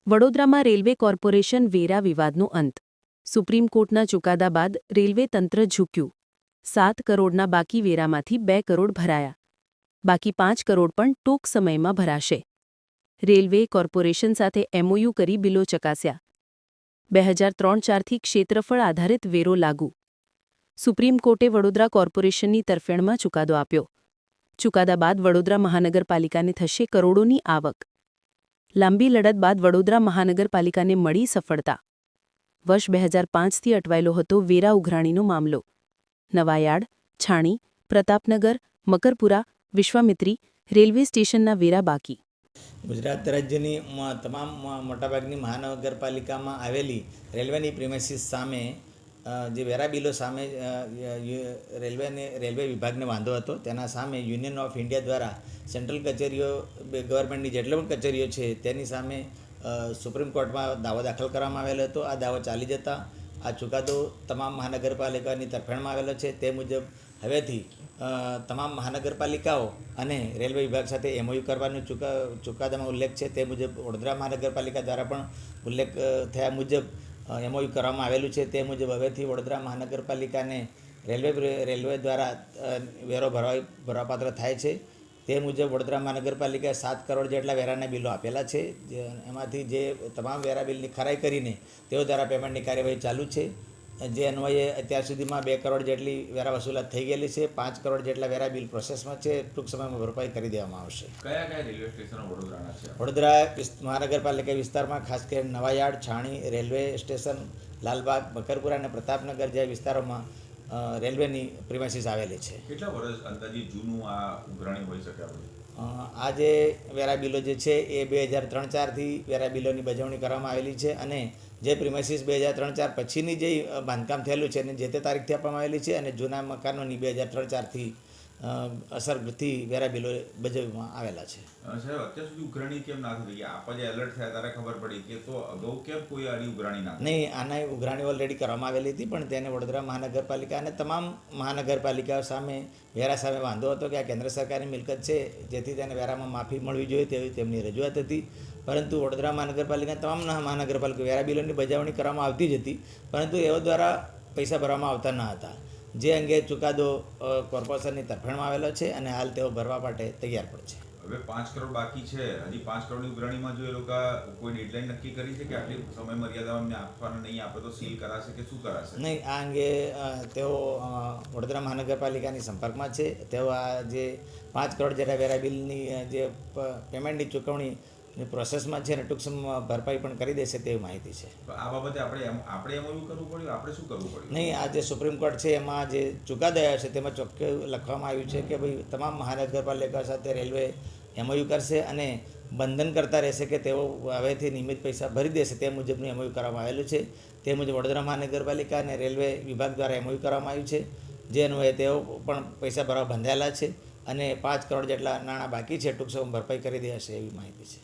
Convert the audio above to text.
વડોદરામાં railway corporation વેરા વિવાદનો અંત. સુપ્રીમ કોર્ટના ચુકાદા બાદ રેલવે તંત્ર ઝૂક્યું. 7 કરોડના બાકી વેરામાંથી 2 કરોડ ભરાયા. બાકી 5 કરોડ પણ ટૂંક સમયમાં ભરાશે. રેલવે કોર્પોરેશન સાથે એમઓયુ કરી બિલો ચકાસ્યા. 2003-4થી ક્ષેત્રફળ આધારિત વેરો લાગુ. સુપ્રીમ કોર્ટે વડોદરા કોર્પોરેશનની તરફેણમાં ચુકાદો આપ્યો. ચુકાદા બાદ વડોદરા મહાનગરપાલિકાને થશે કરોડોની આવક. લાંબી લડત બાદ વડોદરા મહાનગરપાલિકાને મળી સફળતા. વર્ષ 2005થી અટવાયેલો હતો વેરા ઉઘરાણીનો મામલો. નવાયાર્ડ, છાણી, પ્રતાપનગર, મકરપુરા, વિશ્વામિત્રી રેલવે સ્ટેશનના વેરા બાકી. ગુજરાત રાજ્યની તમામ મોટાભાગની મહાનગરપાલિકામાં આવેલી રેલવેની પ્રિમાઇસીસ સામે જે વેરા બિલો સામે રેલવે વિભાગને વાંધો હતો, તેના સામે યુનિયન ઓફ ઇન્ડિયા દ્વારા સેન્ટ્રલ કચેરીઓ, ગવર્મેન્ટની જેટલી પણ કચેરીઓ છે તેની સામે સુપ્રીમ કોર્ટમાં દાવો દાખલ કરવામાં આવેલો હતો. આ દાવો ચાલી જતા આ ચુકાદો તમામ મહાનગરપાલિકાની તરફેણમાં આવેલો છે. તે મુજબ હવેથી તમામ મહાનગરપાલિકાઓ અને રેલવે વિભાગ સાથે એમઓયુ કરવાનો ચુકાદામાં ઉલ્લેખ છે. તે મુજબ વડોદરા મહાનગરપાલિકા દ્વારા પણ ઉલ્લેખ થયા મુજબ એમઓયુ કરવામાં આવેલું છે. તે મુજબ હવેથી વડોદરા મહાનગરપાલિકાને રેલવે દ્વારા વેરો ભરવાપાત્ર થાય છે. તે મુજબ વડોદરા મહાનગરપાલિકાએ 7 કરોડ જેટલા વેરાના બિલો આપેલા છે. એમાંથી જે તમામ વેરા બિલની ખરાઈ કરીને તેઓ દ્વારા પેમેન્ટની કાર્યવાહી ચાલુ છે. જે અન્વયે અત્યાર સુધીમાં 2 કરોડ જેટલી વેરા વસૂલાત થઈ ગયેલી છે. 5 કરોડ જેટલા વેરા બિલ પ્રોસેસમાં છે. ટૂંક સમયમાં ભરપાઈ કરી દેવામાં આવશે. કયા કયા રેલવે સ્ટેશનો વડોદરાના છે? વડોદરા મહાનગરપાલિકા વિસ્તારમાં ખાસ કરીને નવાયાર્ડ, છાણી રેલવે સ્ટેશન, લાલબાગ, મકરપુરા અને પ્રતાપનગર જેવા વિસ્તારોમાં રેલવેની પ્રિમાઇસીસ આવેલી છે. કેટલા વર્ષ અંદાજિત જૂનું આ ઉઘરાણી હોઈ શકે? આ જે વેરા બિલો જે છે એ 2003-4થી વેરા બિલોની બજવણી કરવામાં આવેલી છે અને જે પ્રિમાઇસીસ 2003-4 પછીની જે બાંધકામ થયેલું છે એને જે તે તારીખથી આપવામાં આવેલી છે અને જૂના મકાનોની 2003-4થી અસરથી વેરા બિલો બજવવામાં આવેલા છે. સાહેબ, અત્યાર સુધી ઉઘરાણી કેમ ના થઈ? આપણે જે એલર્ટ થયા ત્યારે ખબર પડી કે તો અગાઉ કેમ કોઈ આની ઉઘરાણી ના? નહીં, આના ઉઘરાણી ઓલરેડી કરવામાં આવેલી હતી, પણ તેને વડોદરા મહાનગરપાલિકા અને તમામ મહાનગરપાલિકાઓ સામે વેરા સામે વાંધો હતો કે આ કેન્દ્ર સરકારની મિલકત છે, જેથી તેને વેરામાં માફી મળવી જોઈએ તેવી તેમની રજૂઆત હતી. પરંતુ વડોદરા મહાનગરપાલિકા તમામ મહાનગરપાલિકા વેરા બિલોની બજાવણી કરવામાં આવતી જ હતી, પરંતુ એઓ દ્વારા પૈસા ભરવામાં આવતા ન હતા. જે અંગે ચુકાદો કોર્પોરેશનની તરફેણમાં આવેલો છે અને હાલ તેઓ ભરવા માટે તૈયાર પણ છે. હવે 5 કરોડ બાકી છે. હજી 5 કરોડની ઉઘરાણીમાં જો એ લોકો કોઈ ડેડલાઇન નક્કી કરી છે કે આટલી સમય મર્યાદામાં આપવાના નહીં આપે તો સીલ કરાશે કે શું કરાશે? નહીં, આ અંગે તેઓ વડોદરા મહાનગરપાલિકાની સંપર્કમાં છે. તેઓ આ જે 5 કરોડ જેટલા વેરા બિલની જે પેમેન્ટની ચૂકવણી પ્રોસેસમાં છે અને ટૂંક સમયમાં ભરપાઈ પણ કરી દેશે તેવી માહિતી છે. આ બાબતે આપણે એમઓયુ કરવું પડ્યું? આપણે શું કરવું પડ્યું? નહીં, આ જે સુપ્રીમ કોર્ટ છે એમાં જે ચુકાદો આવ્યો છે તેમાં ચોખ્ખું લખવામાં આવ્યું છે કે ભાઈ તમામ મહાનગરપાલિકા સાથે રેલવે એમઓયુ કરશે અને બંધન કરતા રહેશે કે તેઓ હવેથી નિયમિત પૈસા ભરી દેશે. તે મુજબનું એમઓયુ કરવામાં આવેલું છે. તે મુજબ વડોદરા મહાનગરપાલિકા અને રેલવે વિભાગ દ્વારા એમઓયુ કરવામાં આવ્યું છે. જે અન્વયે તેઓ પણ પૈસા ભરવા બંધાયેલા છે અને 5 કરોડ જેટલા નાણાં બાકી છે. ટૂંક સમયમાં ભરપાઈ કરી દેશે એવી માહિતી છે.